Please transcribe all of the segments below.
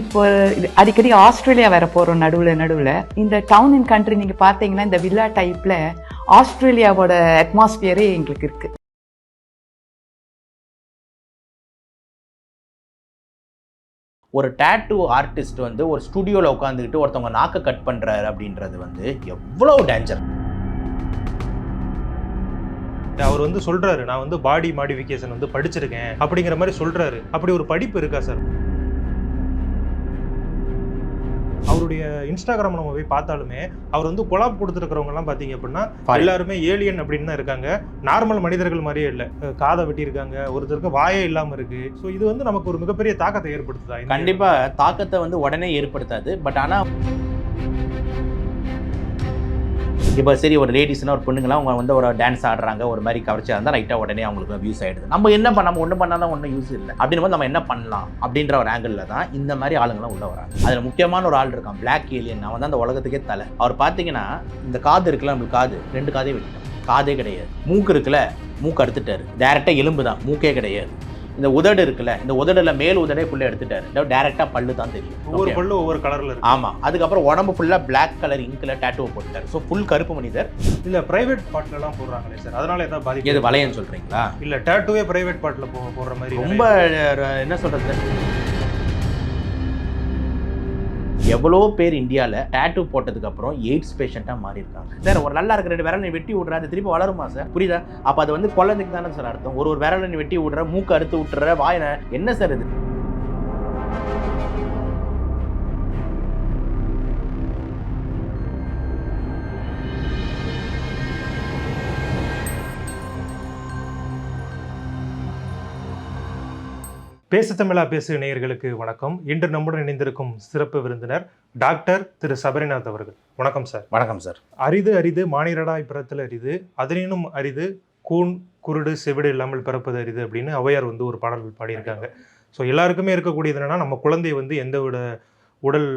இப்போ அடிக்கடி ஆஸ்திரேலியா வேற போறோம் நடுவுல இந்த டவுன் அண்ட் கண்ட்ரி நீங்க பாத்தீங்கன்னா இந்த வில்லா டைப்ல ஆஸ்திரேலியாவோட அட்மாஸ்பியரே எங்களுக்கு இருக்கு. ஒரு டேட்டூ ஆர்டிஸ்ட் வந்து ஒரு ஸ்டுடியோவில் உட்காந்துக்கிட்டு ஒருத்தவங்க நாக்கை கட் பண்ணுறாரு அப்படின்றது வந்து எவ்வளோ டேஞ்சர். அவர் வந்து சொல்றாரு, நான் வந்து பாடி மாடிஃபிகேஷன் வந்து படிச்சிருக்கேன் அப்படிங்கிற மாதிரி சொல்றாரு. அப்படி ஒரு படிப்பு இருக்கா சார்? அவருடைய இன்ஸ்டாகிராம் நம்ம போய் பார்த்தாலுமே அவர் வந்து கொலாப் கொடுத்துருக்கிறவங்க எல்லாம் பாத்தீங்க அப்படின்னா எல்லாருமே ஏலியன் அப்படின்னு தான் இருக்காங்க. நார்மல் மனிதர்கள் மாதிரியே இல்லை. காதை வெட்டி இருக்காங்க, ஒருத்தருக்கு வாயே இல்லாம இருக்கு. ஸோ இது வந்து நமக்கு ஒரு மிகப்பெரிய தாக்கத்தை ஏற்படுத்துதா? கண்டிப்பா தாக்கத்தை வந்து உடனே ஏற்படுத்தாது. பட் ஆனா இப்போ சரி ஒரு லேடிஸ்னா ஒரு பொண்ணுங்களாம் அவங்க வந்து ஒரு டான்ஸ் ஆடுறாங்க, ஒரு மாதிரி கவர்ச்சியாக இருந்தால் ரைட்டாக உடனே அவங்களுக்கு வியூஸ் ஆகிடுது. நம்ம என்ன நம்ம ஒன்றும் பண்ணாலும் ஒன்றும் யூஸ் இல்லை அப்படின்னு போது நம்ம என்ன பண்ணலாம் அப்படின்ற ஒரு ஆங்கிளில் தான் இந்த மாதிரி ஆளுங்களாம் உள்ள வராங்க. அதில் முக்கியமான ஒரு ஆள் இருக்கான், பிளாக் ஏலியன். அவன் தான் அந்த உலகத்துக்கே தலை. அவர் பார்த்தீங்கன்னா இந்த காது இருக்குல்ல, நம்மளுக்கு காது 2 காதே வெட்டிட்டோம், காதே கிடையாது. மூக்கு இருக்குல்ல, மூக்கு அறுத்துட்டாரு, டேரெக்டாக எலும்பு தான், மூக்கே கிடையாது. இந்த உதடு இருக்குல்ல, இந்த உதடுல மேல் உதடே ஃபுல்லா எடுத்துட்டாரு, டைரக்டா பல்லு தான் தெரியும். ஒவ்வொரு பல்லு ஒவ்வொரு கலர்ல இருக்கு. ஆமா. அதுக்கப்புறம் உடம்பு ஃபுல்லா பிளாக் கலர் இங்க்ல டேட்டூ போட்டுட்டாரு. ஸோ ஃபுல் கருப்பு மனிதர். இல்ல பிரைவேட் பார்ட்ல எல்லாம் போடுறாங்களே சார், அதனால ஏதாவது பாதிப்பு? இது வளையன்னு சொல்றீங்களா? இல்ல டேட்டூவே பிரைவேட் பார்ட்ல போடுற மாதிரி ரொம்ப என்ன சொல்றது, எவ்வளோ பேர் இந்தியாவில் டேட்டூ போட்டதுக்கு அப்புறம் எய்ட்ஸ் பேஷண்ட்டாக மாறி இருக்காங்க சார். ஒரு நல்லா இருக்கிற 2 விரலை வெட்டி விட்ற, அது திருப்பி வளருமா சார்? புரியுதா? அப்போ அது வந்து குழந்தைக்கு தானே சார் அர்த்தம். ஒரு விரலை வெட்டி விட்ற, மூக்கு அறுத்து விட்டுற, வாயின என்ன சார் இது? பேசு தமிழா பேசு நேயர்களுக்கு வணக்கம். இன்று நம்முடன் இணைந்திருக்கும் சிறப்பு விருந்தினர் டாக்டர் திரு சபரிநாத் அவர்கள். வணக்கம் சார். வணக்கம் சார். அரிது அரிது மானிடடாய் பிறத்தல் அரிது, அதனினும் அரிது கூன் குருடு செவிடு இல்லாமல் பிறப்பது அரிது அப்படின்னு ஔவையார் வந்து ஒரு பாடல் பாடியிருக்காங்க. ஸோ எல்லாருக்குமே இருக்கக்கூடியது என்னன்னா, நம்ம குழந்தை வந்து எந்த விட உடல்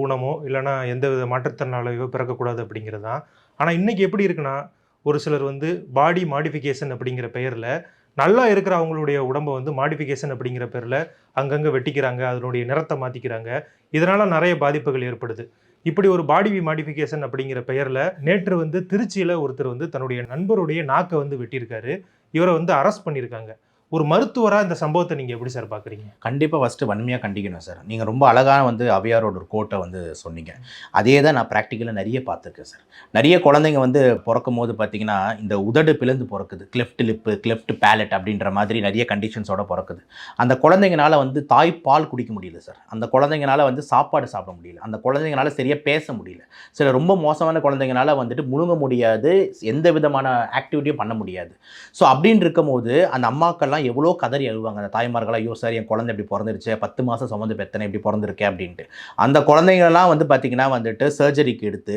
ஊனமோ இல்லைனா எந்த வித மாற்றுத்திறனாலையோ பிறக்கக்கூடாது அப்படிங்கிறது தான். ஆனால் இன்னைக்கு எப்படி இருக்குன்னா, ஒரு சிலர் வந்து பாடி மாடிஃபிகேஷன் அப்படிங்கிற பெயரில் நல்லா இருக்கிற அவங்களுடைய உடம்பை வந்து மாடிஃபிகேஷன் அப்படிங்கிற பேரில் அங்கங்கே வெட்டிக்கிறாங்க, அதனுடைய நிறத்தை மாற்றிக்கிறாங்க. இதனால் நிறைய பாதிப்புகள் ஏற்படுது. இப்படி ஒரு பாடி மாடிஃபிகேஷன் அப்படிங்கிற பெயரில் நேற்று வந்து திருச்சியில் ஒருத்தர் வந்து தன்னுடைய நண்பருடைய நாக்கை வந்து வெட்டியிருக்காரு. இவரை வந்து அரெஸ்ட் பண்ணியிருக்காங்க. ஒரு மருத்துவராக இந்த சம்பவத்தை நீங்கள் எப்படி சார் பார்க்குறீங்க? கண்டிப்பாக ஃபஸ்ட்டு வன்மையாக கண்டிக்கணும் சார். நீங்கள் ரொம்ப அழகான வந்து ஔவையாரோட ஒரு கோட்டை வந்து சொன்னீங்க. அதே தான் நான் ப்ராக்டிக்கலாக நிறைய பார்த்துருக்கேன் சார். நிறைய குழந்தைங்க வந்து பிறக்கும் போது பார்த்தீங்கன்னா இந்த உதடு பிளந்து பிறக்குது, கிளெஃப்ட் லிப்பு, கிளெஃப்ட் பேலட் அப்படின்ற மாதிரி நிறைய கண்டிஷன்ஸோட பிறக்குது. அந்த குழந்தைங்கனால வந்து தாய்ப்பால் குடிக்க முடியல சார். அந்த குழந்தைங்கனால வந்து சாப்பாடு சாப்பிட முடியல. அந்த குழந்தைங்கனால சரியாக பேச முடியல. சில ரொம்ப மோசமான குழந்தைங்கனால வந்துட்டு முழுங்க முடியாது, எந்த விதமான ஆக்டிவிட்டியும் பண்ண முடியாது. ஸோ அப்படின்னு இருக்கும் போது அந்த அம்மாக்கள்லாம் எவ்வளோ கதறி அழுவாங்க. அந்த தாய்மார்களாக, ஐயோ சார் என் குழந்தை இப்படி பிறந்துருச்சு, 10 மாதம் சுமந்து பெத்தனை இப்படி பிறந்திருக்கேன் அப்படின்ட்டு. அந்த குழந்தைங்கள்லாம் வந்து பார்த்திங்கன்னா வந்துட்டு சர்ஜரிக்கு எடுத்து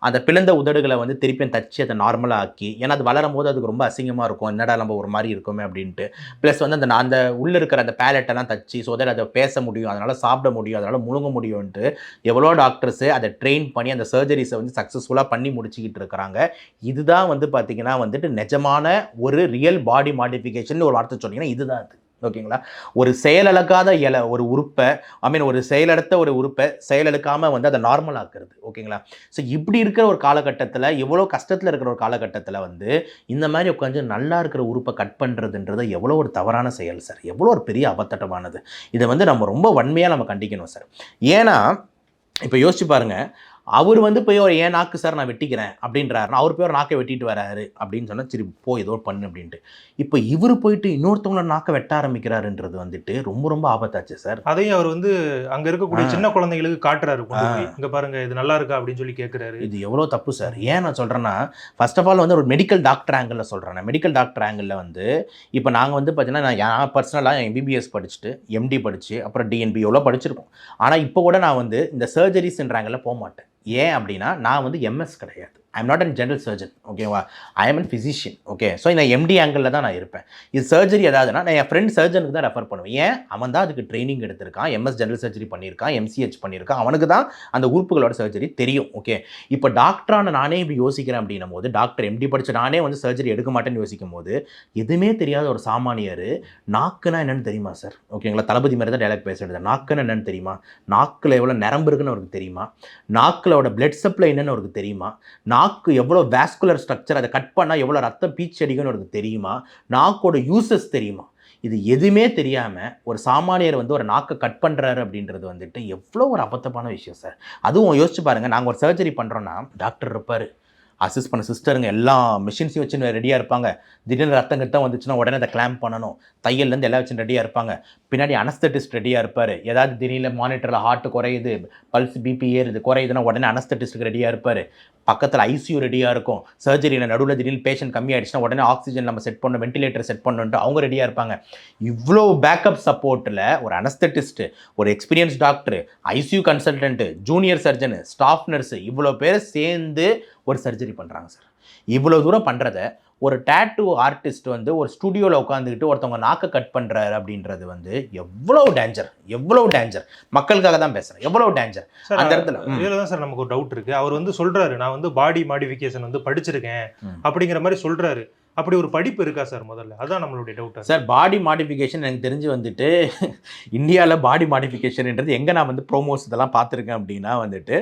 அந்த பிளந்த உதடுகளை வந்து திருப்பியும் தச்சு அதை நார்மலாக ஆக்கி, ஏன்னா அது வளரும் போது அதுக்கு ரொம்ப அசிங்கமாக இருக்கும், என்னடா நம்ம ஒரு மாதிரி இருக்குமே அப்படின்ட்டு. ப்ளஸ் வந்து அந்த உள்ளே இருக்கிற அந்த பேலட்டெல்லாம் தச்சு ஸோ தட் அதை பேச முடியும், அதனால் சாப்பிட முடியும், அதனால் முழுங்க முடியும்ன்ட்டு எவ்வளோ டாக்டர்ஸு அதை ட்ரெயின் பண்ணி அந்த சர்ஜரிஸை வந்து சக்ஸஸ்ஃபுல்லாக பண்ணி முடிச்சுக்கிட்டு இருக்கிறாங்க. இதுதான் வந்து பார்த்திங்கன்னா வந்துட்டு நிஜமான ஒரு ரியல் பாடி மாடிஃபிகேஷன் ஒரு வார்த்தை சொன்னீங்கன்னா இதுதான் அது. ஓகேங்களா? ஒரு செயலழுக்காத ஒரு உறுப்பை ஒரு செயலடுத்த ஒரு உறுப்பை செயலழுக்காமல் வந்து அதை நார்மல் ஆக்குறது. ஓகேங்களா? ஸோ இப்படி இருக்கிற ஒரு காலகட்டத்தில், எவ்வளோ கஷ்டத்தில் இருக்கிற ஒரு காலகட்டத்தில் வந்து இந்த மாதிரி உட்காந்து நல்லா இருக்கிற உறுப்பை கட் பண்ணுறதுன்றது எவ்வளோ ஒரு தவறான செயல் சார், எவ்வளோ ஒரு பெரிய அபத்தட்டமானது. இதை வந்து நம்ம ரொம்ப வன்மையாக நம்ம கண்டிக்கணும் சார். ஏன்னா இப்போ யோசிச்சு பாருங்கள், அவர் வந்து போய் ஒரு ஏன் நாக்கு சார் நான் வெட்டிக்கிறேன் அப்படின்றாரு, அவர் போய் ஒரு நாக்கை வெட்டிட்டு வராரு அப்படின்னு சொன்னால் சரி போய் ஏதோ பண்ணு அப்படின்ட்டு. இப்போ இவர் போயிட்டு இன்னொருத்தவங்கள நாக்கை வெட்ட ஆரம்பிக்கிறாருன்றது வந்துட்டு ரொம்ப ரொம்ப ஆபத்தாச்சு சார். அதையும் அவர் வந்து அங்கே இருக்கக்கூடிய சின்ன குழந்தைங்களுக்கு காட்டுறாரு, இங்கே பாருங்க இது நல்லா இருக்கா அப்படின்னு சொல்லி கேட்குறாரு. இது எவ்வளோ தப்பு சார். ஏன் நான் சொல்கிறேன்னா, ஃபர்ஸ்ட் ஆஃப் ஆல் வந்து ஒரு மெடிக்கல் டாக்டர் ஆங்கிளில் சொல்கிறேன். மெடிக்கல் டாக்டர் ஆங்கிளில் வந்து இப்போ நாங்கள் வந்து பார்த்தீங்கன்னா நான் பர்சனலாக MBBS படிச்சுட்டு MD படித்து அப்புறம் DNB எவ்வளோ படிச்சிருக்கோம். ஆனால் இப்போ கூட நான் வந்து இந்த சர்ஜரிஸ்ன்ற ஆங்கிளில் போக மாட்டேன். ஏன் அப்படின்னா நான் வந்து MS கிடையாது. I'm not an general surgeon, ஓகேவா, I am an physician. Okay, so இந்த எம்டி ஆங்கிளில் தான் நான் இருப்பேன். இது சர்ஜரி ஏதாவதுனா நான் என் ஃப்ரெண்ட் சர்ஜனுக்கு தான் ரெஃபர் பண்ணுவேன். ஏன், அவன் தான் அதுக்கு ட்ரைனிங் எடுத்திருக்கான், எம்எஸ் ஜென்ரல் சர்ஜரி பண்ணியிருக்கான், எம்சிஹெச் பண்ணியிருக்கான், அவனுக்கு தான் அந்த உறுப்புகளோட சர்ஜரி தெரியும். ஓகே, இப்போ டாக்டரான நானே இப்படி யோசிக்கிறேன் அப்படின்னும் போது, டாக்டர் எம்டி படித்த நானே வந்து சர்ஜரி எடுக்க மாட்டேன்னு யோசிக்கும் போது, எதுவுமே தெரியாத ஒரு சாமானியர் நாக்குனா என்னன்னு தெரியுமா சார்? ஓகேங்களா, தளபதி மாதிரி தான் டைலாக் பேசுறது. நாக்குன்னு என்னன்னு தெரியுமா? நாக்கில் எவ்வளோ நரம்பு இருக்குன்னு அவருக்கு தெரியுமா? நாக்கிலோட பிளட் சப்ளை என்னன்னு அவருக்கு தெரியுமா? நாக்கு எவ்வளோ வாஸ்குலர் ஸ்ட்ரக்சர், அதை கட் பண்ணால் எவ்வளோ ரத்தம் பீச்சு அடிக்குன்னு அவருக்கு தெரியுமா? நாக்கோட யூசஸ் தெரியுமா? இது எதுவுமே தெரியாமல் ஒரு சாமானியர் வந்து ஒரு நாக்கை கட் பண்ணுறாரு அப்படின்றது வந்துட்டு எவ்வளோ ஒரு அபத்தமான விஷயம் சார். அதுவும் யோசிச்சு பாருங்கள், நாங்கள் ஒரு சர்ஜரி பண்ணுறோன்னா டாக்டர் இருப்பார், அசிஸ்ட் பண்ண சிஸ்டருங்க எல்லா மிஷின்ஸையும் வச்சு ரெடியாக இருப்பாங்க. திடீர்னு ரத்தம் கிட்ட வந்துச்சுன்னா உடனே அதை கிளாம்ப் பண்ணணும். தையல்லேருந்து எல்லாம் வச்சு ரெடியாக இருப்பாங்க. பின்னாடி அனஸ்தட்டிஸ்ட் ரெடியாக இருப்பார். ஏதாவது திடீர்னு மானிட்டரில் ஹார்ட் குறையுது, பல்ஸ் பிபி ஏறுது குறையுதுன்னா உடனே அனஸ்தட்டிஸ்ட்டுக்கு ரெடியாக இருப்பார். பக்கத்தில் ஐசியூ ரெடியாக இருக்கும். சர்ஜரியில் நடுவில் திடீர்னு பேஷண்ட் கம்மி ஆகிடுச்சுன்னா உடனே ஆக்சிஜன் நம்ம செட் பண்ணணும், வென்டிலேட்டர் செட் பண்ணணுன்ட்டு அவங்க ரெடியாக இருப்பாங்க. இவ்வளோ பேக்கப் சப்போர்ட்டில் ஒரு அனஸ்தட்டிஸ்ட்டு, ஒரு experience doctor, ICU consultant, junior surgeon, staff nurse, இவ்வளோ பேர் சேர்ந்து ஒரு சர்ஜரி பண்ணுறாங்க சார். இவ்வளோ தூரம் பண்ணுறத ஒரு டேட்டூ ஆர்டிஸ்ட் வந்து ஒரு ஸ்டுடியோவில் உட்காந்துக்கிட்டு ஒருத்தவங்க நாக்கை கட் பண்ணுறாரு அப்படின்றது வந்து எவ்வளோ டேஞ்சர், எவ்வளோ டேஞ்சர். மக்களுக்காக தான் பேசுகிறேன், எவ்வளோ டேஞ்சர் அந்த இடத்துல. இதில் தான் சார் நமக்கு ஒரு டவுட் இருக்குது. அவர் வந்து சொல்கிறாரு, நான் வந்து பாடி மாடிஃபிகேஷன் வந்து படிச்சிருக்கேன் அப்படிங்கிற மாதிரி சொல்கிறாரு. அப்படி ஒரு படிப்பு இருக்கா சார்? முதல்ல அதான் நம்மளுடைய டவுட் சார். பாடி மாடிஃபிகேஷன் எனக்கு தெரிஞ்சு வந்துட்டு இந்தியாவில் பாடி மாடிஃபிகேஷன்ன்றது எங்கே நான் வந்து ப்ரோமோஸ் இதெல்லாம் பார்த்துருக்கேன் அப்படின்னா வந்துட்டு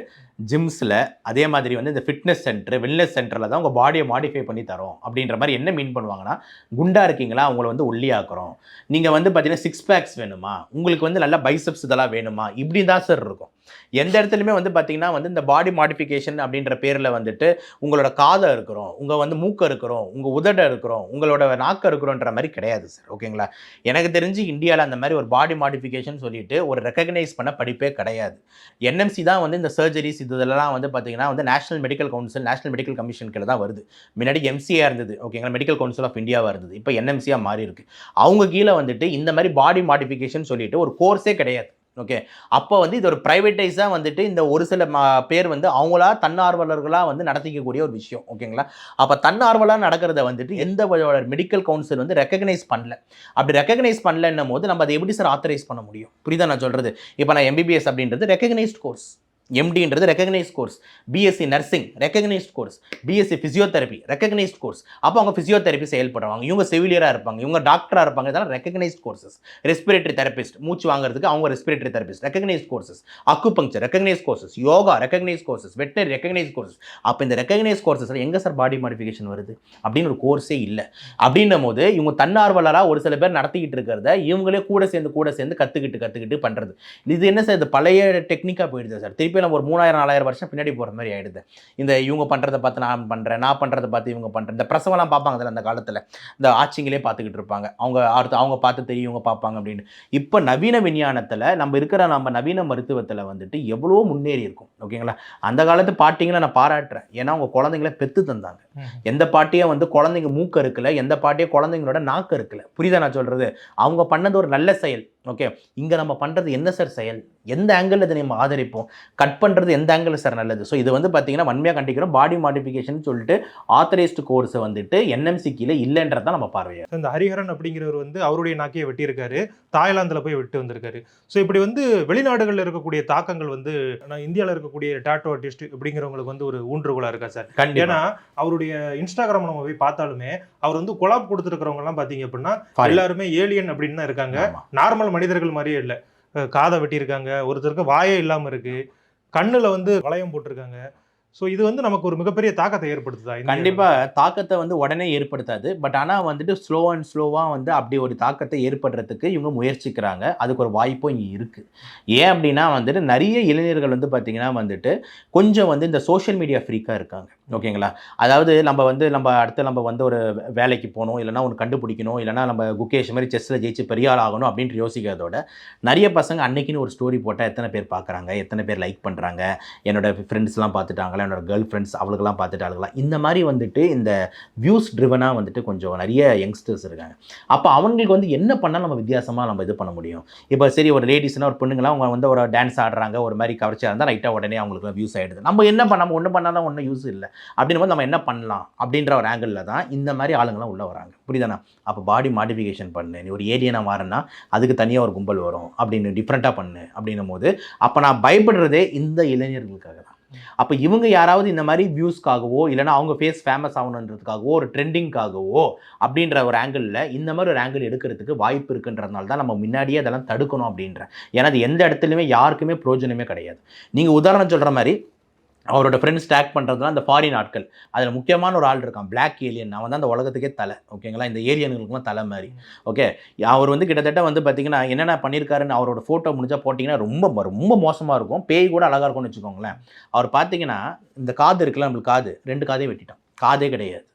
ஜிம்ஸில், அதே மாதிரி வந்து இந்த ஃபிட்னஸ் சென்டர், வெல்னஸ் சென்டரில் தான் உங்கள் பாடியை மாடிஃபை பண்ணி தரோம் அப்படின்ற மாதிரி என்ன மீன் பண்ணுவாங்கன்னா, குண்டாக இருக்கீங்களா உங்களை வந்து ஒல்லியாக்குறோம், நீங்கள் வந்து பார்த்தீங்கன்னா 6 பேக்ஸ் வேணுமா, உங்களுக்கு வந்து நல்லா பைசப்ஸ் இதெல்லாம் வேணுமா, இப்படி தான் சார் இருக்கும். எந்த இடத்துலையுமே வந்து பார்த்தீங்கன்னா வந்து இந்த பாடி மாடிஃபிகேஷன் அப்படின்ற பேரில் வந்துட்டு உங்களோட காதை இருக்கிறோம், உங்கள் வந்து மூக்கை இருக்கிறோம், உங்கள் உதடை இருக்கிறோம், உங்களோட நாக்கை இருக்கிறோன்ற மாதிரி கிடையாது சார். ஓகேங்களா, எனக்கு தெரிஞ்சு இந்தியாவில் அந்த மாதிரி ஒரு பாடி மாடிஃபிகேஷன் சொல்லிட்டு ஒரு ரெக்கக்னைஸ் பண்ண படிப்பே கிடையாது. என்எம்சி தான் வந்து இந்த சர்ஜரிஸ் இதெல்லாம் வந்து பார்த்தீங்கன்னா வந்து national medical council, national medical commission கீழே தான் வருது. முன்னாடி எம்சியாக இருந்தது, ஓகேங்களா, மெடிக்கல் கவுன்சில் ஆஃப் இந்தியாவாக இருந்தது. இப்போ என்எம்சியாக மாறி இருக்கு. அவங்க கீழே வந்துட்டு இந்த மாதிரி பாடி மாடிஃபிகேஷன் சொல்லிட்டு ஒரு கோர்ஸே கிடையாது. ஓகே, அப்போ வந்து இது ஒரு ப்ரைவேட்டைஸாக வந்துட்டு இந்த ஒரு சில பேர் வந்து அவங்களா தன்னார்வலர்களாக வந்து நடத்திக்கக்கூடிய ஒரு விஷயம். ஓகேங்களா, அப்போ தன்னார்வலாக நடக்கிறத வந்துட்டு எந்த மெடிக்கல் கவுன்சில் வந்து ரெக்கக்னைஸ் பண்ணல. அப்படி ரெக்கக்னைஸ் பண்ணலன்னும் போது நம்ம அதை எப்படி சார் ஆத்தரைஸ் பண்ண முடியும்? புரியுதா நான் சொல்கிறது? இப்போ நான் எம்பிபிஎஸ் அப்படின்றது ரெக்கக்னைஸ்ட் கோர்ஸ், எம்டின்றது recognised course, BSc nursing recognised course, BSc physiotherapy recognised course. அப்போ அவங்க ஃபிசியோதெரப்பி செயல்படுவாங்க, இவங்க செவிலியராக இருப்பாங்க, இவங்க டாக்டராக இருப்பாங்க. இதெல்லாம் ரெக்கக்னைஸ்ட் கோர்சஸ். ரெஸ்பிரேட்டரி தெரபிஸ்ட், மூச்சு வாங்குறதுக்கு அவங்க respiratory therapist recognised courses. Acupuncture recognised courses, yoga recognised courses, veterinary recognised courses. அப்போ இந்த ரெக்கக்னைஸ்ட் கோர்சஸில் எங்கே சார் பாடி மாடிஃபிகேஷன் வருது? அப்படின்னு ஒரு கோர்ஸே இல்லை. அப்படின்னும் போது இவங்க தன்னார்வலராக ஒரு சில பேர் நடத்திக்கிட்டு இருக்கிறத இவங்களே கூட சேர்ந்து கற்றுக்கிட்டு பண்ணுறது. இது என்ன சார்? இது பழைய டெக்னிக்காக போயிடுது சார். திருப்பி நம்ம ஒரு 3000-4000 வருஷம் பின்னாடி போகிற மாதிரி ஆகிடுது. இந்த இவங்க பண்ணுறதை பார்த்து நான் பண்ணுறேன், நான் பண்ணுறதை பார்த்து இவங்க பண்ணுறேன். இந்த பிரசவம்லாம் பார்ப்பாங்க அதில் அந்த காலத்தில், இந்த ஆட்சிங்களே பார்த்துக்கிட்டு இருப்பாங்க. அவங்க பார்த்து தெரியும், இவங்க பார்ப்பாங்க அப்படின்னு. இப்போ நவீன விஞ்ஞானத்தில் நம்ம நவீன மருத்துவத்தில் வந்துட்டு எவ்வளோ முன்னேறி இருக்கும். ஓகேங்களா, அந்த காலத்து பாட்டிங்களை நான் பாராட்டுறேன். ஏன்னா அவங்க குழந்தைங்களை பெற்று தந்தாங்க. எந்த பாட்டியை வந்து குழந்தைங்க மூக்கு இருக்குல்ல, எந்த பாட்டியை குழந்தைங்களோட நாக்கு இருக்குல்ல. புரியுதா நான் சொல்கிறது? அவங்க பண்ணது ஒரு நல்ல செயல். ஓகே, இங்கே நம்ம பண்ணுறது என்ன சார் செயல்? எந்த ஆங்கிளில் இதை நம்ம ஆதரிப்போம்? கட் பண்ணுறது எந்த ஆங்கிள் சார் நல்லது? ஸோ இது வந்து பார்த்தீங்கன்னா வன்மையாக கண்டிக்கிறோம். பாடி மாடிஃபிகேஷன் சொல்லிட்டு ஆத்தரைஸ்டு கோர்ஸை வந்துட்டு என்எம்சி கீழே இல்லைன்றதான் நம்ம பார்வையாக. இந்த ஹரிஹரன் அப்படிங்கிறவர் வந்து அவருடைய நாக்கையை வெட்டியிருக்காரு, தாய்லாந்தில் போய் விட்டு வந்திருக்காரு. ஸோ இப்படி வந்து வெளிநாடுகளில் இருக்கக்கூடிய தாக்கங்கள் வந்து நான் இந்தியாவில் இருக்கக்கூடிய டாட்டோ ஆர்டிஸ்ட் அப்படிங்கிறவங்களுக்கு வந்து ஒரு ஊன்றுகோலாக இருக்கா சார்? ஏன்னா அவருடைய இன்ஸ்டாகிராம் நம்ம போய் பார்த்தாலுமே அவர் வந்து கொலாப் கொடுத்துருக்கிறவங்க எல்லாம் பார்த்தீங்க அப்படின்னா எல்லாருமே ஏலியன் அப்படின்னு தான் இருக்காங்க. நார்மல் மனிதர்கள் மாதிரியே இல்லை. காதை வெட்டியிருக்காங்க, ஒருத்தருக்கு வாயே இல்லாமல் இருக்கு, கண்ணுல வந்து வளையம் போட்டிருக்காங்க. ஸோ இது வந்து நமக்கு ஒரு மிகப்பெரிய தாக்கத்தை ஏற்படுத்துதா? கண்டிப்பாக தாக்கத்தை வந்து உடனே ஏற்படுத்தாது. பட் ஆனால் வந்துட்டு ஸ்லோவாக வந்து அப்படி ஒரு தாக்கத்தை ஏற்படுறதுக்கு இவங்க முயற்சிக்கிறாங்க. அதுக்கு ஒரு வாய்ப்பும் இங்கே இருக்குது. ஏன் அப்படின்னா வந்துட்டு நிறைய இளைஞர்கள் வந்து பார்த்திங்கன்னா வந்துட்டு கொஞ்சம் வந்து இந்த சோஷியல் மீடியா ஃப்ரீக்காக இருக்காங்க. ஓகேங்களா, அதாவது நம்ம வந்து ஒரு வேலைக்கு போகணும், இல்லைனா ஒன்று கண்டுபிடிக்கணும், இல்லைனா நம்ம குகேஷ் மாதிரி செஸ்ஸில் ஜெயிச்சு பெரிய ஆள் ஆகணும் அப்படின்ட்டு யோசிக்கிறதோட நிறைய பசங்க அன்னைக்குன்னு ஒரு ஸ்டோரி போட்டால் எத்தனை பேர் பார்க்குறாங்க, எத்தனை பேர் லைக் பண்ணுறாங்க, என்னோட ஃப்ரெண்ட்ஸ்லாம் பார்த்துட்டாங்களா, என்னோட கேர்ள் ஃப்ரெண்ட்ஸ் அவளுக்கெல்லாம் பார்த்துட்டு அழுகலாம். இந்த மாதிரி வந்துட்டு இந்த வியூஸ் ட்ரிவனாக வந்துட்டு கொஞ்சம் நிறைய யங்ஸ்டர்ஸ் இருக்காங்க. அப்போ அவங்களுக்கு வந்து என்ன பண்ணால் நம்ம வித்தியாசமாக நம்ம இது பண்ண முடியும்? இப்போ சரி ஒரு லேடிஸ்னால் ஒரு பொண்ணுங்களாம் அவங்க வந்து ஒரு டான்ஸ் ஆடுறாங்க, ஒரு மாதிரி கவர்ச்சியாக இருந்தால் ரைட்டாக உடனே அவங்களுக்கு வியூஸ் ஆகிடுது. நம்ம என்ன நம்ம ஒன்றும் பண்ணாலும் ஒன்றும் யூஸ் இல்லை அப்படின்னும் போது நம்ம என்ன பண்ணலாம் அப்படின்ற ஒரு ஆங்கிளில் தான் இந்த மாதிரி ஆளுங்கள்லாம் உள்ளே வராங்க. புரியுதாண்ணா? அப்போ பாடி மாடிஃபிகேஷன் பண்ணு, நீ ஒரு ஏலியனாக மாறினா அதுக்கு தனியாக ஒரு கும்பல் வரும் அப்படின்னு டிஃப்ரெண்ட்டாக பண்ணு அப்படின்னும் போது அப்போ நான் பயப்படுறதே இந்த இளைஞர்களுக்காக தான். அப்போ இவங்க யாராவது இந்த மாதிரி வியூஸ்க்காகவோ இல்லைனா அவங்க ஃபேஸ் ஃபேமஸ் ஆகணுன்றதுக்காகவோ ஒரு ட்ரெண்டிங்காகவோ அப்படின்ற ஒரு ஆங்கிளில் இந்த மாதிரி ஒரு ஆங்கிள் எடுக்கிறதுக்கு வாய்ப்பு இருக்குன்றதுனால தான் நம்ம முன்னாடியே அதெல்லாம் தடுக்கணும் அப்படின்றேன். ஏன்னா அது எந்த இடத்துலையுமே யாருக்குமே பிரயோஜனமே கிடையாது. நீங்கள் உதாரணம் சொல்கிற மாதிரி அவரோட ஃப்ரெண்ட்ஸ் டேக் பண்ணுறதுலாம் அந்த ஃபாரின் ஆட்கள், அதில் முக்கியமான ஒரு ஆள் இருக்கான், பிளாக் ஏலியன். அவன் தான் அந்த உலகத்துக்கே தலை. ஓகேங்களா? இந்த ஏலியனுங்களுக்குலாம் தலை மாதிரி. ஓகே, அவர் வந்து கிட்டத்தட்ட வந்து பார்த்தீங்கன்னா என்னென்ன பண்ணியிருக்காருன்னு அவரோட ஃபோட்டோ முடிஞ்சால் போட்டிங்கன்னா ரொம்ப ரொம்ப மோசமாக இருக்கும். பேய் கூட அழகாக இருக்கும்னு வச்சுக்கோங்களேன். அவர் பார்த்தீங்கன்னா இந்த காது இருக்குல்ல, நம்மளுக்கு காது 2 காதையும் வெட்டிட்டான். காதே கிடையாது.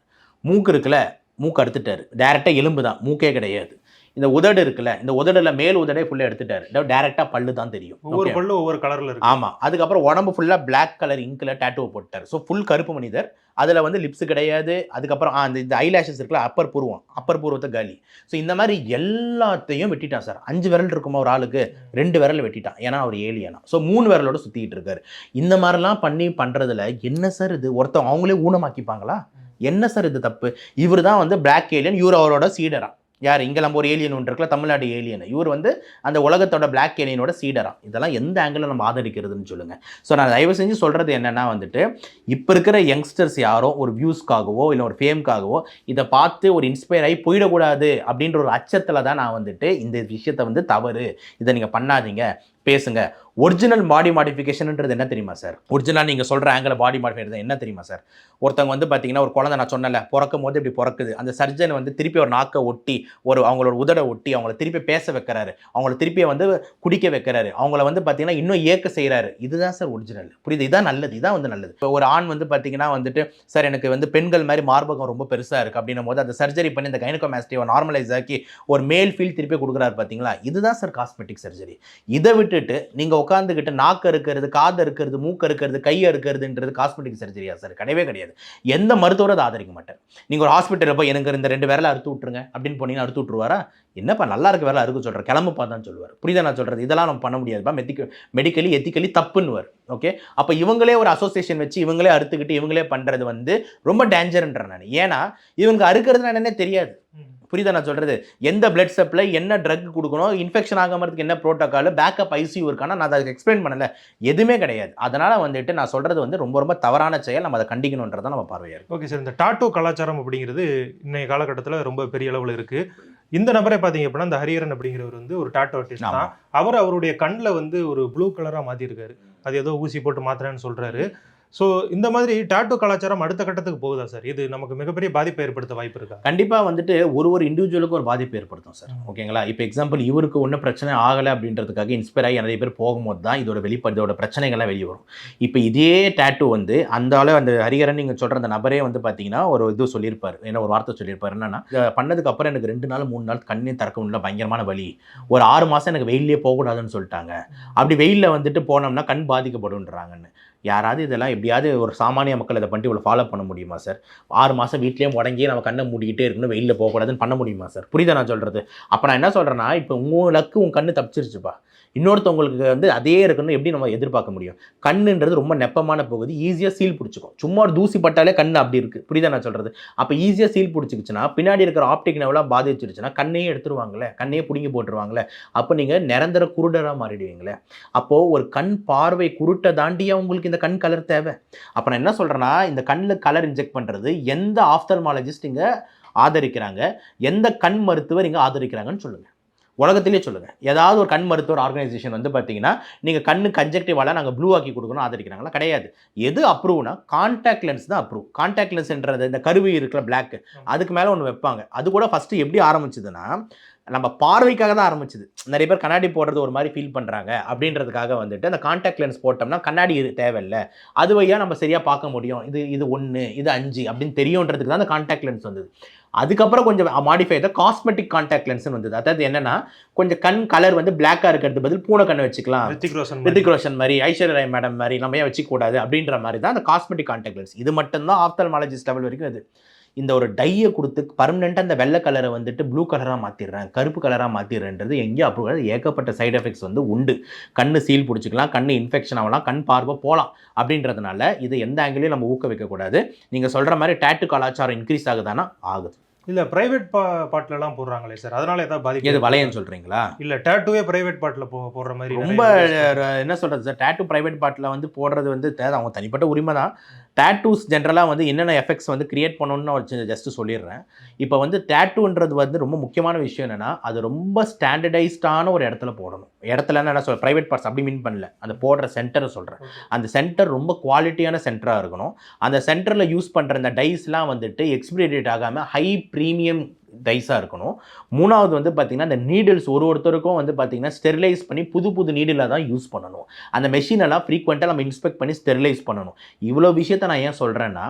மூக்கு இருக்குல்ல, மூக்கு அறுத்துட்டார். டேரெக்டாக எலும்பு தான், மூக்கே கிடையாது. இந்த உதடு இருக்குல்ல, இந்த உதடுல மேல் உதடே ஃபுல்லாக எடுத்துட்டாரு. டேரெக்டாக பல்லு தான் தெரியும். ஒவ்வொரு பல்லு ஒவ்வொரு கலரில் இருக்கு. ஆமாம். அதுக்கப்புறம் உடம்பு ஃபுல்லாக பிளாக் கலர் இங்கில் டேட்டூவை போட்டார். ஸோ ஃபுல் கருப்பு மனிதர். அதில் வந்து லிப்ஸு கிடையாது. அதுக்கப்புறம் இந்த ஐலாஷஸ் இருக்குல்ல, அப்பர் பூர்வத்தை காலி. ஸோ இந்த மாதிரி எல்லாத்தையும் வெட்டிட்டான் சார். 5 விரல் இருக்குமா ஒரு ஆளுக்கு, 2 விரல் வெட்டிட்டான். ஏன்னா அவர் ஏலியனா. ஸோ 3 விரலோட சுற்றிக்கிட்டு இருக்காரு. இந்த மாதிரிலாம் பண்ணுறதுல என்ன சார் இது? ஒருத்தவங்க அவங்களே ஊனமாக்கிப்பாங்களா? என்ன சார் இது தப்பு? இவர் தான் வந்து பிளாக் ஏலியன். இவர் அவரோட சீடரா. யார்? இங்கே நம்ம ஒரு ஏலியன் ஒன்று இருக்குல்ல, தமிழ்நாடு ஏலியன். இவர் வந்து அந்த உலகத்தோட பிளாக் ஏலியனோட சீடரா. இதெல்லாம் எந்த ஆங்கிளில் நம்ம ஆதரிக்கிறதுன்னு சொல்லுங்கள். ஸோ நான் தயவு செஞ்சு சொல்கிறது என்னென்னா வந்துட்டு இப்போ இருக்கிற யங்ஸ்டர்ஸ் யாரோ ஒரு வியூஸ்க்காகவோ இல்லை ஒரு ஃபேம்காகவோ இதை பார்த்து ஒரு இன்ஸ்பயர் ஆகி போயிடக்கூடாது அப்படின்ற ஒரு அச்சத்தில் தான் நான் வந்துட்டு இந்த விஷயத்தை வந்து தவறு, இதை நீங்கள் பண்ணாதீங்க, பேசுங்க. ஒரிஜினல் பாடி மாடிஃபிகேஷன்ன்றது என்ன தெரியுமா சார்? ஒரிஜினல் நீங்கள் சொல்கிற ஆங்கிள் பாடி மாடிஃபிகேஷன் என்ன தெரியுமா சார்? ஒருத்தவங்க வந்து பார்த்தீங்கன்னா ஒரு குழந்தை, நான் சொன்னல, பிறக்கும் போது இப்படி பிறக்குது. அந்த சர்ஜன் வந்து திருப்பி ஒரு நாக்கை ஒட்டி அவங்களோட உதட ஒட்டி அவங்கள திருப்பி பேச வைக்கிறாரு, அவங்கள திருப்பி வந்து குடிக்க வைக்கிறாரு, அவங்கள வந்து பார்த்தீங்கன்னா இன்னும் ஏக்க செய்கிறாரு. இதுதான் சார் ஒரிஜினல். புரியுது? இதுதான் நல்லது. இதான் வந்து நல்லது. இப்போ ஒரு ஆண் வந்து பார்த்தீங்கன்னா வந்துட்டு சார் எனக்கு வந்து பெண்கள் மாதிரி மார்பகம் ரொம்ப பெருசாக இருக்குது அப்படின்னும் போது அந்த சர்ஜரி பண்ணி இந்த கைனகோமாஸ்டியை நார்மலைஸ் ஆக்கி ஒரு மேல் ஃபீல் திருப்பி கொடுக்குறாரு பார்த்தீங்களா? இதுதான் சார் காஸ்மெட்டிக் சர்ஜரி. இதை விட்டுட்டு நீங்கள் உட்காந்துக்கிட்டு நாக்கு இருக்கிறது, காது இருக்கிறது, மூக்கு இருக்கிறது, கை இருக்கிறதுன்றது காஸ்மெட்டிக் சர்ஜரியா சார்? கிடையவே கிடையாது. எந்த மருத்துவரும் அதை ஆதரிக்க மாட்டார். நீங்கள் ஒரு ஹாஸ்பிட்டலில் போய் எனக்கு இந்த 2 விரலை அறுத்து விட்டுருங்க அப்படின்னு போனீங்கன்னா அறுத்து விட்டுருவாரா? என்னப்பா நல்லா இருக்க வேலை அறுக்க சொல்கிறேன், கிளம்புப்பா தான் சொல்லுவார். புரியுதா நான் சொல்கிறது? இதெல்லாம் நம்ம பண்ண முடியாதுப்பா, மெடிக்கலி எத்திக்கலி தப்புன்னுவார். ஓகே, அப்போ இவங்களே ஒரு அசோசியேஷன் வச்சு இவங்களே அறுத்துக்கிட்டு இவங்களே பண்ணுறது வந்து ரொம்ப டேஞ்சர்ன்றேன் நான். ஏன்னா இவங்க அறுக்கிறதுனா என்னன்னே தெரியாது. புரியுதா நான் சொல்கிறது? எந்த பிளட் சப்ளை, என்ன ட்ரக் கொடுக்கணும், இன்ஃபெக்ஷன் ஆகாமறதுக்கு என்ன ப்ரோட்டோக்கால், பேக்கப் ஐசியூ இருக்கானா, நான் அதை எக்ஸ்பிளைன் பண்ணலை. எதுவுமே கிடையாது. அதனால் வந்துட்டு நான் சொல்கிறது வந்து ரொம்ப ரொம்ப தவறான செயல். நம்ம அதை கண்டிக்கணுன்றதான் நம்ம பார்வையாக இருக்குது. ஓகே சார், இந்த டாட்டூ கலாச்சாரம் அப்படிங்கிறது இன்றைய காலகட்டத்தில் ரொம்ப பெரிய அளவில் இருக்குது. இந்த நபரை பார்த்தீங்க அப்படின்னா இந்த ஹரிஹரன் அப்படிங்கிறவர் வந்து ஒரு டாட்டூ ஆர்டிஸ்ட் தான். அவருடைய கண்ணில் வந்து ஒரு ப்ளூ கலராக மாற்றிருக்காரு. அது ஏதோ ஊசி போட்டு மாத்திரன்னு சொல்கிறாரு. ஸோ இந்த மாதிரி டாட்டூ கலாச்சாரம் அடுத்த கட்டத்துக்கு போகுதா சார்? இது நமக்கு மிகப்பெரிய பாதிப்பை ஏற்படுத்த வாய்ப்பு இருக்கா? கண்டிப்பாக வந்துட்டு ஒரு இண்டிவிஜுவலுக்கும் ஒரு பாதிப்பு ஏற்படுத்தும் சார். ஓகேங்களா? இப்போ எக்ஸாம்பிள் இவருக்கு ஒன்றும் பிரச்சனை ஆகலை அப்படின்றதுக்காக இன்ஸ்பயர் ஆகி நிறைய பேர் போகும்போது தான் இதோட பிரச்சனைகள்லாம் வெளியே வரும். இப்போ இதே டாட்டூ வந்து அந்த ஹரிஹரன் நீங்கள் சொல்கிற அந்த நபரே வந்து பார்த்தீங்கன்னா ஒரு இது சொல்லியிருப்பார், என்ன ஒரு வார்த்தை சொல்லியிருப்பார், என்னன்னா பண்ணதுக்கு அப்புறம் எனக்கு 2 நாள் 3 நாள் கண்ணே திறக்க முடியல, பயங்கரமான வலி, ஒரு 6 மாதம் எனக்கு வெயிலே போகக்கூடாதுன்னு சொல்லிட்டாங்க. அப்படி வெயிலில் வந்துட்டு போனோம்னா கண் பாதிக்கப்படுன்றாங்கன்னு. யாராவது இதெல்லாம் எப்படியாவது ஒரு சாமானிய மக்கள் இதை பண்ணிட்டு இவ்வளோ ஃபாலோ பண்ண முடியுமா சார்? 6 மாதம் வீட்லேயே முடங்கி நம்ம கண்ணை மூடிக்கிட்டே இருக்கணும், வெயிலில் போகக்கூடாதுன்னு பண்ண முடியுமா சார்? புரியுதா நான் சொல்கிறது? அப்போ நான் என்ன சொல்கிறேன்னா, இப்போ உங்களுக்கு உன் கண்ணு தப்பிச்சிருச்சுப்பா, இன்னொருத்தவங்களுக்கு வந்து அதே இருக்கணும் எப்படி நம்ம எதிர்பார்க்க முடியும்? கண்ணுன்றது ரொம்ப நெப்பமான பகுதி, ஈஸியாக சீல் பிடிச்சிக்கும். சும்மா ஒரு தூசி பட்டாலே கண் அப்படி இருக்குது. புரியுதா நான் சொல்கிறது? அப்போ ஈஸியாக சீல் பிடிச்சிக்கிச்சுன்னா பின்னாடி இருக்கிற ஆப்டிக் நெவலாக பாதிச்சிருச்சுன்னா கண்ணையே எடுத்துருவாங்களே, கண்ணையே பிடிங்கி போட்டுருவாங்களே. அப்போ நீங்கள் நிரந்தர குருடராக மாறிடுவீங்களே. அப்போது ஒரு கண் பார்வை குருட்டை தாண்டியாக உங்களுக்கு இந்த கண் கலர் தேவை. அப்போ நான் என்ன சொல்கிறேன்னா, இந்த கண்ணில் கலர் இன்ஜெக்ட் பண்ணுறது எந்த ஆப்தல்மாலஜிஸ்ட் இங்கே ஆதரிக்கிறாங்க, எந்த கண் மருத்துவர் இங்கே ஆதரிக்கிறாங்கன்னு சொல்லுங்கள். உலகத்திலே சொல்லுங்கள். ஏதாவது ஒரு கண் மருத்துவர் ஆர்கனைசேஷன் வந்து பார்த்தீங்கன்னா நீங்கள் கண்ணு கன்ஜெக்டிவால நாங்கள் ப்ளூ ஆக்கி கொடுக்கணும் ஆதரிக்கிறாங்களா? கிடையாது. எது அப்ரூவ்னா கான்டாக்ட் லென்ஸ் தான் அப்ரூவ். கான்டாக்ட் லென்ஸ்ன்றது இந்த கருவி இருக்கிற பிளாக், அதுக்கு மேலே ஒன்று வைப்பாங்க. அது கூட ஃபஸ்ட்டு எப்படி ஆரம்பிச்சதுன்னா நம்ம பார்வைக்காக தான் ஆரம்பிச்சது. நிறைய பேர் கண்ணாடி போடுறது ஒரு மாதிரி ஃபீல் பண்ணுறாங்க அப்படின்றதுக்காக வந்துட்டு அந்த கான்டாக்ட் லென்ஸ் போட்டோம்னா கண்ணாடி தேவையில்லை, அது வழியாக நம்ம சரியாக பார்க்க முடியும், இது 1 இது 5 அப்படின்னு தெரியுன்றதுக்கு தான் அந்த கான்டாக்ட் லென்ஸ் வந்தது. அதுக்கப்புறம் கொஞ்சம் மாடிஃபை தான் காஸ்மெட்டிக் கான்டாக்ட் லென்ஸ்னு வந்தது. அதாவது என்னன்னா கொஞ்சம் கண் கலர் வந்து பிளாக்காக இருக்கிறது பதில் பூனை கண்ணை வச்சுக்கலாம், ரித்திக் ரோஷன் மாதிரி, ஐஸ்வர்யா ராய் மேடம் மாதிரி நம்ம ஏன் வச்சுக்கூடாது அப்படின்ற மாதிரி தான் அந்த காஸ்மெட்டிக் கான்டாக்ட் லென்ஸ். இது மட்டும்தான் ஆப்தல்மாலஜிஸ்ட் லெவல் வரைக்கும் அது. இந்த ஒரு டையை கொடுத்து பர்மனெண்ட்டாக அந்த வெள்ளை கலரை வந்துட்டு ப்ளூ கலராக மாற்றிடுறேன், கருப்பு கலராக மாற்றிடுறேன்றது எங்கேயும் அப்ரூவ். ஏகப்பட்ட சைடு எஃபெக்ட்ஸ் வந்து உண்டு. கண் சீல் பிடிச்சிக்கலாம், கண் இன்ஃபெக்ஷன் ஆகலாம், கண் பார்வை போகலாம். அப்படின்றதுனால இது எந்த ஆங்கிலையும் நம்ம ஊக்குவிக்கக்கூடாது. நீங்கள் சொல்கிற மாதிரி டேட்டு கலாச்சாரம் இன்க்ரீஸ் ஆகுதானா? ஆகுது. இல்லை பிரைவேட் பாட்டிலலாம் போடுறாங்களே சார், அதனால ஏதாவது பாதிப்பு? எது வளையன்னு சொல்கிறீங்களா? இல்லை டேட்டுவே பிரைவேட் பாட்டில் போடுற மாதிரி ரொம்ப என்ன சொல்கிறது சார், டேட்டு ப்ரைவேட் பாட்டில் வந்து போடுறது வந்து அவங்க தனிப்பட்ட உரிமை தான். டேட்டூஸ் ஜென்ரலாக வந்து என்னென்ன எஃபெக்ட்ஸ் வந்து கிரியேட் பண்ணணும்னு ஒரு ஜஸ்ட்டு சொல்லிடுறேன். இப்போ வந்து டேட்டூன்றது வந்து ரொம்ப முக்கியமான விஷயம் என்னென்னா அது ரொம்ப ஸ்டாண்டர்டைஸ்டான ஒரு இடத்துல போடணும். இடத்துல என்ன சொல்ல ப்ரைவேட் பார்ட்ஸ் அப்படி மீன் பண்ணல, அந்த போடுற சென்டரை சொல்கிறேன். அந்த சென்டர் ரொம்ப குவாலிட்டியான சென்டராக இருக்கணும். அந்த சென்டரில் யூஸ் பண்ணுற அந்த டைஸ்லாம் வந்துட்டு எக்ஸ்பிரி டேட் ஆகாமல் ஹை ப்ரீமியம் டைஸாக இருக்கணும். மூணாவது வந்து பார்த்திங்கன்னா இந்த நீடில்ஸ் ஒருத்தருக்கும் வந்து பார்த்திங்கன்னா ஸ்டெரிலைஸ் பண்ணி புது நீடிலாக தான் யூஸ் பண்ணணும். அந்த மெஷினெல்லாம் ஃப்ரீக்வெண்ட்டாக நம்ம இன்ஸ்பெக்ட் பண்ணி ஸ்டெரிலைஸ் பண்ணணும். இவ்வளோ விஷயத்தை நான் ஏன் சொல்கிறேன்னா,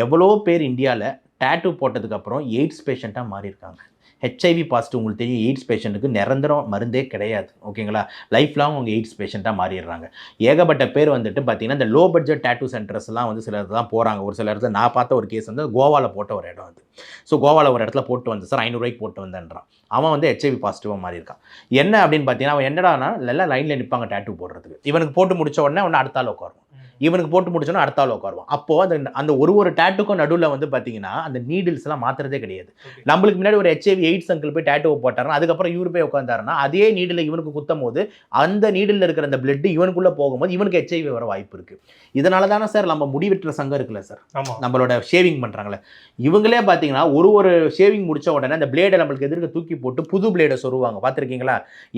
எவ்வளோ பேர் இந்தியாவில் டேட்டூ போட்டதுக்கப்புறம் எய்ட்ஸ் பேஷண்ட்டாக மாறியிருக்காங்க. ஹெச்ஐவி பாசிட்டிவ் உங்களுக்கு தெரியும், எய்ட்ஸ் பேஷண்ட்டுக்கு நிரந்தரம் மருந்தே கிடையாது. ஓகேங்களா? லைஃப் லாங் அவங்க எய்ட்ஸ் பேஷண்ட்டாக மாறிடுறாங்க. ஏகப்பட்ட பேர் வந்துட்டு பார்த்தீங்கன்னா இந்த லோ பட்ஜெட் டேட்டூ சென்டர்ஸ்லாம் வந்து சில இடத்துல தான் போகிறாங்க. ஒரு சில இடத்துல நான் பார்த்த ஒரு கேஸ் வந்து கோவாவில் போட்ட ஒரு இடம் அது. ஸோ கோவாவில் ஒரு இடத்துல போட்டு வந்து சார் 500 ரூபாய்க்கு போட்டு வந்தேன்றான். அவன் வந்து ஹெச்ஐவி பாசிட்டிவாக மாறியிருக்கான். என்ன அப்படின்னு பார்த்தீங்கன்னா அவன் என்னடானா எல்லாம் லைனில் நிற்பாங்க டேட்டூ போடுறதுக்கு. இவனுக்கு போட்டு முடிச்ச உடனே அடுத்த ஆள் உட்காருவான், இவனுக்கு போட்டு முடிச்சோன்னா அடுத்த ஆள் உட்காருவான். அப்போது அந்த ஒரு டேட்டுக்கும் நடுவில் வந்து பார்த்தீங்கன்னா அந்த நீடில்ஸ்லாம் மாற்றுறதே கிடையாது. நம்மளுக்கு முன்னாடி ஒரு ஹெச்ஐவி எய்ட்ஸ் அங்கிள் போய் டேட்டூ போட்டாருன்னா அதுக்கப்புறம் இவரு போய் உட்காந்தாருன்னா அதே நீடில் இவனுக்கு குத்தும் போது அந்த நீடில் இருக்கிற அந்த பிளட் இவனுக்குள்ளே போகும்போது இவனுக்கு ஹெச்ஐவி வர வாய்ப்பு இருக்குது. இதனால தானே சார் நம்ம முடிவெட்டுற சங்கம் இருக்குல்ல சார், நம்மளோட ஷேவிங் பண்ணுறாங்களே, இவங்களே பார்த்தீங்கன்னா ஒரு ஷேவிங் முடிச்ச உடனே அந்த பிளேடை நம்மளுக்கு எதிர்க்க தூக்கி போட்டு புது பிளேடை சொருவாங்க. பார்த்துருக்கீங்களா?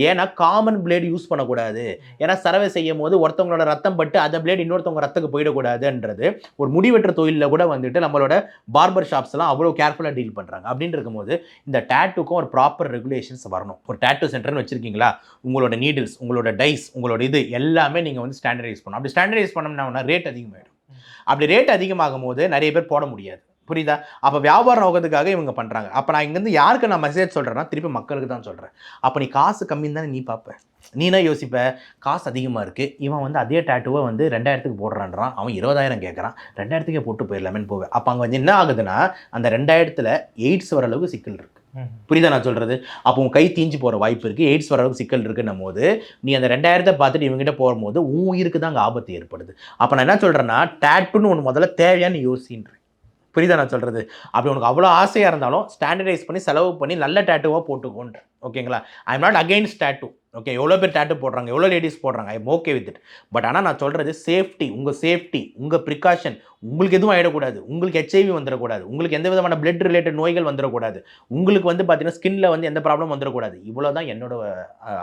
ஏன்னா காமன் பிளேடு யூஸ் பண்ணக்கூடாது. ஏன்னா சரவை செய்யும் போது ஒருத்தவங்களோட ரத்தம் பட்டு அந்த பிளேடு இன்னொருத்தவங்க ரத்தத்துக்கு போயிடக்கூடாதுன்றது ஒரு முடிவெற்ற தொழிலில் கூட வந்துட்டு நம்மளோட பார்பர் ஷாப்ஸ்லாம் அவ்வளோ கேர்ஃபுல்லாக டீல் பண்ணுறாங்க. அப்படின்னு இருக்கும்போது இந்த டேட்டுக்கும் ஒரு ப்ராப்பர் ரெகுலேஷன்ஸ் வரணும். ஒரு டேட்டூ சென்டர்னு வச்சிருக்கீங்களா, உங்களோட நீடில்ஸ், உங்களோட டைஸ், உங்களோட இது எல்லாமே நீங்கள் வந்து ஸ்டாண்டர்டைஸ் பண்ணணும். அப்படி ஸ்டாண்டர்டைஸ் பண்ணோம்னா ரேட் அதிகமாகிடும். அப்படி ரேட் அதிகமாகும் போது நிறைய பேர் போட முடியாது. புரியுதா? அப்போ வியாபார நோக்கத்துக்காக இவங்க பண்ணுறாங்க. அப்போ நான் இங்கேருந்து யாருக்கு நான் மெசேஜ் சொல்கிறேன்னா திருப்பி மக்களுக்கு தான் சொல்கிறேன். அப்போ நீ காசு கம்மின்னு தானே நீ பார்ப்பேன், நீ என்ன யோசிப்ப, காசு அதிகமாக இருக்குது, இவன் வந்து அதே டேட்டுவை வந்து 2000க்கு போடுறான்றான், அவன் 20,000 கேட்குறான், 2000க்கே போட்டு போயிடலாமேன்னு போவேன். அப்போ அங்கே வந்து என்ன ஆகுதுன்னா அந்த 2000ல் எய்ட்ஸ் வர அளவுக்கு சிக்கல் இருக்குது. புரியுதா நான் சொல்கிறது? அப்போ உன் கை தீஞ்சு போகிற வாய்ப்பு இருக்குது, எய்ட்ஸ் வர அளவுக்கு சிக்கல் இருக்குன்னும் போது நீ அந்த 2000 பார்த்துட்டு இவங்ககிட்ட போகும்போது உன் உயிருக்கு தான் அங்கே ஆபத்து ஏற்படுது. அப்போ நான் என்ன சொல்கிறேன்னா டேட்டுன்னு ஒன்று முதல்ல தேவையான்னு யோசின்றேன். புரியுதா நான் சொல்கிறது? அப்படி உனக்கு அவ்வளோ ஆசையாக இருந்தாலும் ஸ்டாண்டர்டைஸ் பண்ணி செலவு பண்ணி நல்ல டேட்டுவாக போட்டுக்கோன்ற. ஓகேங்களா? I am not against tattoo. Okay, எவ்வளோ பேர் டேட்டு போடுறாங்க, எவ்வளோ லேடிஸ் போடுறாங்க, I am okay with it. But ஆனால் நான் சொல்கிறது சேஃப்டி, உங்கள் ப்ரிகாஷன். உங்களுக்கு எதுவும் ஆகிடக்கூடாது, உங்களுக்கு ஹெச்ஐவி வந்துடக்கூடாது, உங்களுக்கு எந்த விதமான பிளட் ரிலேட்டட் நோய்கள் வந்துடக்கூடாது, உங்களுக்கு வந்து பார்த்தீங்கன்னா ஸ்கின்ல வந்து எந்த ப்ராப்ளம் வந்துடக்கூடாது. இவ்வளோ தான் என்னோட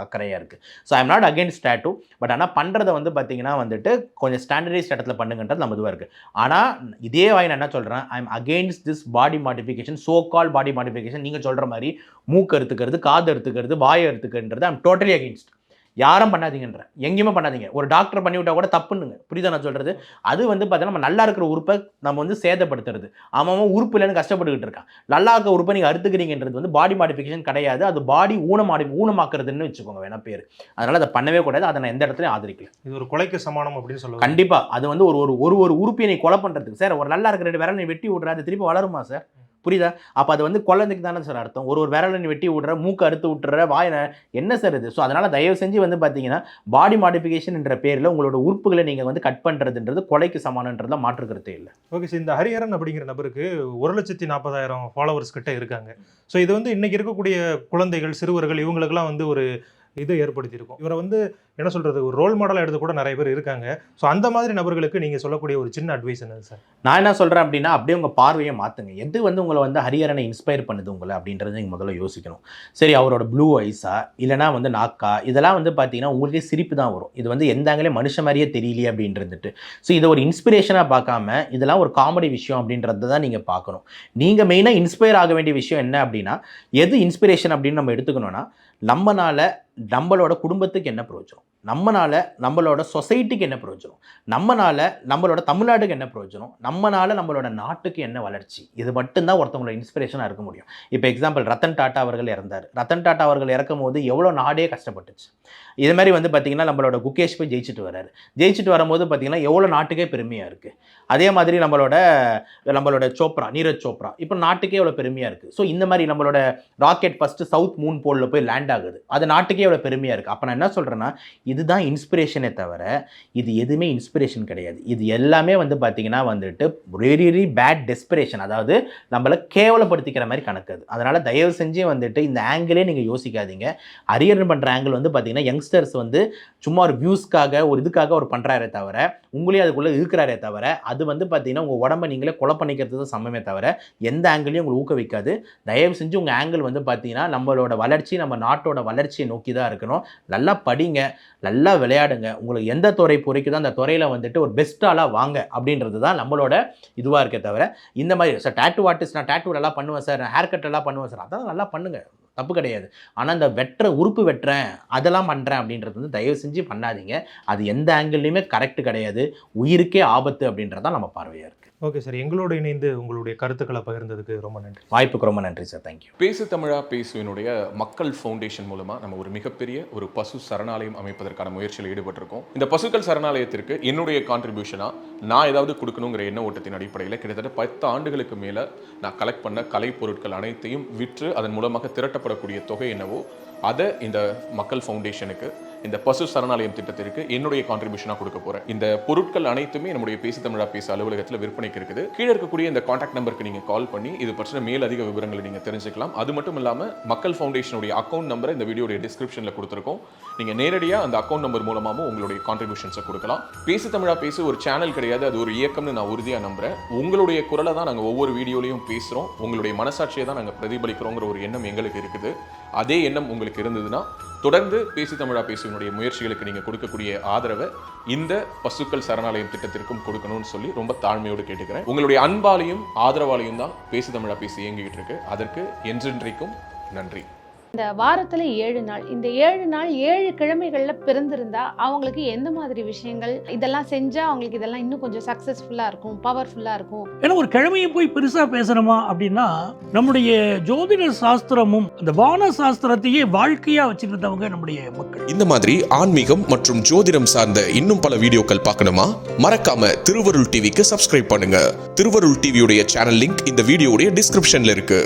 அக்கறையாக இருக்குது. So I am not against tattoo. But ஆனால் பண்ணுறதை வந்து பார்த்தீங்கன்னா வந்துட்டு கொஞ்சம் ஸ்டாண்டர்டைஸ்ட் இடத்துல பண்ணுங்கன்றது நம்ம இதுவாக இருக்குது. ஆனால் இதே வாய் நான் என்ன சொல்கிறேன், I am against this body modification, so call body modification. நீங்கள் சொல்கிற மாதிரி மூக்கு அறுத்துக்கிறது, காது அறுத்துக்கிறது, வாயை அறுத்துக்கிறது, ஐ எம் டோட்டலி அகெயின்ஸ்ட். யாரும் பண்ணாதீங்கன்ற, எங்கேயுமே பண்ணாதீங்க. ஒரு டாக்டர் பண்ணி விட்டா கூட தப்புன்னுங்க. புரியுதா நான் சொல்கிறது? அது வந்து பார்த்தீங்கன்னா நம்ம நல்லா இருக்கிற உறுப்பை நம்ம வந்து சேதப்படுத்துறது. அவன் உறுப்பு இல்லைன்னு கஷ்டப்பட்டுக்கிட்டு இருக்கான். நல்லா இருக்க உறுப்பை நீங்கள் அறுத்துக்கிறீங்கன்றது வந்து பாடி மாடிஃபிகேஷன் கிடையாது, அது பாடி ஊனமாக்குறதுன்னு வச்சுக்கோங்க வேணா பேர். அதனால் அதை பண்ணவே கூடாது. அதை நான் எந்த இடத்துலையும் ஆதரிக்கல. இது ஒரு கொலைக்கு சமானம் அப்படின்னு சொல்லுவாங்க. கண்டிப்பாக அது வந்து ஒரு உறுப்பியை நீ கொலை பண்ணுறதுக்கு சார் ஒரு நல்லா இருக்கிற விரல் நீ வெட்டி விட்ற, அது திருப்பி வளருமா சார்? புரியுதா? அப்போ அது வந்து குழந்தைக்கு தானே சார் அர்த்தம். ஒரு விரலை வெட்டி விட்ற, மூக்கு அறுத்து விட்டுற, வாயின என்ன சார் இது? ஸோ அதனால் தயவு செஞ்சு வந்து பார்த்தீங்கன்னா பாடி மாடிஃபிகேஷன் என்ற பேரில் உங்களோட உறுப்புகளை நீங்கள் வந்து கட் பண்ணுறதுன்றது கொலைக்கு சமானன்றதுல மாற்றுக்கிறதே இல்லை. ஓகே சார், இந்த ஹரிஹரன் அப்படிங்கிற நபருக்கு 1,40,000 ஃபாலோவர்ஸ் கிட்ட இருக்காங்க. ஸோ இது வந்து இன்னைக்கு இருக்கக்கூடிய குழந்தைகள், சிறுவர்கள் இவங்களுக்குலாம் வந்து ஒரு இதை ஏற்படுத்தியிருக்கும். இவரை வந்து என்ன சொல்றது, ஒரு ரோல் மாடலாக எடுத்து கூட நிறைய பேர் இருக்காங்க. ஸோ அந்த மாதிரி நபர்களுக்கு நீங்கள் சொல்லக்கூடிய ஒரு சின்ன அட்வைஸ் என்னது சார்? நான் என்ன சொல்கிறேன் அப்படின்னா, அப்படியே உங்கள் பார்வையை மாற்றுங்க. எது வந்து உங்களை வந்து ஹரிஹரனை இன்ஸ்பயர் பண்ணுது உங்களை அப்படின்றத நீங்கள் முதல்ல யோசிக்கணும். சரி, அவரோட ப்ளூ ஐஸா இல்லைனா வந்து நாக்கா, இதெல்லாம் வந்து பார்த்தீங்கன்னா உங்களுக்கே சிரிப்பு தான் வரும். இது வந்து எந்த ஆங்கிலே மனுஷ மாதிரியே தெரியலையே அப்படின்றது. ஸோ இதை ஒரு இன்ஸ்பிரேஷனாக பார்க்காம இதெல்லாம் ஒரு காமெடி விஷயம் அப்படின்றத தான் நீங்கள் பார்க்கணும். நீங்கள் மெயினாக இன்ஸ்பயர் ஆக வேண்டிய விஷயம் என்ன அப்படின்னா, எது இன்ஸ்பிரேஷன் அப்படின்னு நம்ம எடுத்துக்கணும்னா, நம்மனால நம்மளோட குடும்பத்துக்கு என்ன பிரயோஜனம், நம்மனால நம்மளோட சொசைட்டிக்கு என்ன பிரயோஜனம், நம்மனால நம்மளோட தமிழ்நாட்டுக்கு என்ன பிரயோஜனம், நம்மனால நம்மளோட நாட்டுக்கு என்ன வளர்ச்சி, இது மட்டும்தான் ஒருத்தவங்களோட இன்ஸ்பிரேஷனாக இருக்க முடியும். இப்போ எக்ஸாம்பிள் ரத்தன் டாட்டா அவர்கள் இறந்தார். ரத்தன் டாட்டா அவர்கள் இறக்கும் போது எவ்வளோ நாடே கஷ்டப்பட்டுச்சு. இது மாதிரி வந்து பார்த்திங்கன்னா நம்மளோட குகேஷ் போய் ஜெயிச்சுட்டு வர்றாரு. ஜெயிச்சுட்டு வரும்போது பார்த்திங்கன்னா எவ்வளோ நாட்டுக்கே பெருமையாக இருக்குது. அதே மாதிரி நம்மளோட சோப்ரா, நீரஜ் சோப்ரா இப்போ நாட்டுக்கே எவ்வளோ பெருமையாக இருக்குது. ஸோ இந்த மாதிரி நம்மளோட ராக்கெட் ஃபஸ்ட்டு சவுத் மூன் போலில் போய் லேண்ட் ஆகுது, அது நாட்டுக்கே எவ்வளோ பெருமையாக இருக்குது. அப்போ நான் என்ன சொல்கிறேன்னா, இதுதான் இன்ஸ்பிரேஷனே தவிர இது எதுவுமே இன்ஸ்பிரேஷன் கிடையாது. இது எல்லாமே வந்து பார்த்திங்கன்னா வந்துட்டு வெரி பேட் டெஸ்பிரேஷன், அதாவது நம்மளை கேவலப்படுத்திக்கிற மாதிரி கணக்கு அது. அதனால் தயவு செஞ்சு வந்துட்டு இந்த ஆங்கிளே நீங்கள் யோசிக்காதீங்க. ஹரிஹரன் பண்ணுற ஆங்கிள் வந்து பார்த்திங்கன்னா யங்ஸ்டர்ஸ் வந்து சும்மா ஒரு வியூஸ்க்காக ஒரு இதுக்காக ஒரு பண்ணுறாரே தவிர, உங்களே அதுக்குள்ளே இருக்கிறாரே தவிர, அது வந்து பார்த்திங்கன்னா உங்கள் உடம்பை நீங்களே கொலை பண்ணிக்கிறது தான் சமமே தவிர எந்த ஆங்கிளையும் உங்களை ஊக்குவிக்காது. தயவு செஞ்சு உங்கள் ஆங்கிள் வந்து பார்த்திங்கன்னா நம்மளோட வளர்ச்சி, நம்ம நாட்டோட வளர்ச்சியை நோக்கி தான் இருக்கணும். நல்லா படிங்க, நல்லா விளையாடுங்க, உங்களுக்கு எந்த துறை பொறிக்குதோ அந்த துறையில் வந்துட்டு ஒரு பெஸ்ட்டாலாக வாங்க அப்படின்றது தான் நம்மளோட இதுவாக இருக்கே தவிர, இந்த மாதிரி சார் டேட்டூ ஆர்டிஸ்ட், நான் டேட்டூ நல்லா பண்ணுவேன் சார், நான் ஹேர் கட் எல்லாம் பண்ணுவேன் சார், அதான் நல்லா பண்ணுங்கள், தப்பு கிடையாது. ஆனால் இந்த உறுப்பு வெட்டுறேன் அதெல்லாம் பண்ணுறேன் அப்படின்றது வந்து தயவு செஞ்சு பண்ணாதீங்க. அது எந்த ஆங்கிள்லையுமே கரெக்ட் கிடையாது, உயிருக்கே ஆபத்து அப்படின்றதான் நம்ம பார்வையாக இருக்குது. ஓகே சார், எங்களோட இணைந்து உங்களுடைய கருத்துக்களை பகிர்ந்ததுக்கு ரொம்ப நன்றி. வாய்ப்புக்கு ரொம்ப நன்றி சார். தேங்க்யூ. பேசு தமிழா பேசுவினுடைய மக்கள் ஃபவுண்டேஷன் மூலமாக நம்ம ஒரு மிகப்பெரிய ஒரு பசு சரணாலயம் அமைப்பதற்கான முயற்சியில் ஈடுபட்டிருக்கோம். இந்த பசுக்கள் சரணாலயத்திற்கு என்னுடைய கான்ட்ரிபியூஷனாக நான் ஏதாவது கொடுக்கணுங்கிற எண்ண ஓட்டத்தின் அடிப்படையில் கிட்டத்தட்ட 10 ஆண்டுகளுக்கு மேலே நான் கலெக்ட் பண்ண கலை பொருட்கள் அனைத்தையும் விற்று அதன் மூலமாக திரட்டப்படக்கூடிய தொகை என்னவோ அதை இந்த மக்கள் ஃபவுண்டேஷனுக்கு, இந்த பசு சரணாலயம் திட்டத்திற்கு என்னுடைய கான்ட்ரிபியூஷனாக கொடுக்க போகிறேன். இந்த பொருட்கள் அனைத்துமே நம்முடைய பேசு தமிழா பேச அலுவலகத்தில் விற்பனைக்கு இருக்குது. கீழே இருக்கக்கூடிய இந்த கான்டாக்ட் நம்பருக்கு நீங்கள் கால் பண்ணி இது பற்றின மேலதிக விவரங்களை நீங்கள் தெரிஞ்சுக்கலாம். அது மட்டும் இல்லாமல் மக்கள் ஃபவுண்டேஷனுடைய அக்கௌண்ட் நம்பரை இந்த வீடியோடைய டிஸ்கிரிப்ஷனில் கொடுத்துருக்கோம். நீங்கள் நேரடியாக அந்த அக்கௌண்ட் நம்பர் மூலமாகவும் உங்களுடைய கான்ட்ரிபியூஷன்ஸை கொடுக்கலாம். பேசு தமிழா பேசு ஒரு சேனல் கிடையாது, அது ஒரு இயக்கம்னு நான் உறுதியாக நம்புகிறேன். உங்களுடைய குரலை தான் நாங்கள் ஒவ்வொரு வீடியோலையும் பேசுகிறோம், உங்களுடைய மனசாட்சியை தான் நாங்கள் பிரதிபலிக்கிறோங்கிற ஒரு எண்ணம் எங்களுக்கு இருக்குது. அதே எண்ணம் உங்களுக்கு இருந்ததுன்னா தொடர்ந்து பேசு தமிழா பேசுவனுடைய முயற்சிகளுக்கு நீங்கள் கொடுக்கக்கூடிய ஆதரவை இந்த பசுக்கள் சரணாலயம் திட்டத்திற்கும் கொடுக்கணும்னு சொல்லி ரொம்ப தாழ்மையோடு கேட்டுக்கிறேன். உங்களுடைய அன்பாலையும் ஆதரவாலையும் தான் பேசு தமிழா பேசி இயங்கிக்கிட்டு இருக்கு. அதற்கு என்றென்றைக்கும் நன்றி. இந்த வாரத்துல 7 நாள், இந்த 7 நாள் 7 கிழமைகள்ல பிறந்திருந்தா அவங்களுக்கு எந்த மாதிரி விஷயங்கள் இதெல்லாம் செஞ்சா அவங்களுக்கு இதெல்லாம் இன்னும் கொஞ்சம் சக்சஸ்ஃபுல்லா இருக்கும், பவர்ஃபுல்லா இருக்கும்? ஏன்னா ஒரு கிழமையை போய் பெருசா பேசணுமா அப்படின்னா, நம்முடைய ஜோதிட சாஸ்திரமும் இந்த வான சாஸ்திரத்தையே வாழ்க்கையா வச்சிருந்தவங்க நம்முடைய மக்கள். இந்த மாதிரி ஆன்மீகம் மற்றும் ஜோதிடம் சார்ந்த இன்னும் பல வீடியோக்கள் பார்க்கணுமா? மறக்காம திருவருள் டிவிக்கு சப்ஸ்கிரைப் பண்ணுங்க. திருவருள் டிவியுடைய சேனல் லிங்க் இந்த வீடியோடைய டிஸ்கிரிப்ஷன்ல இருக்கு.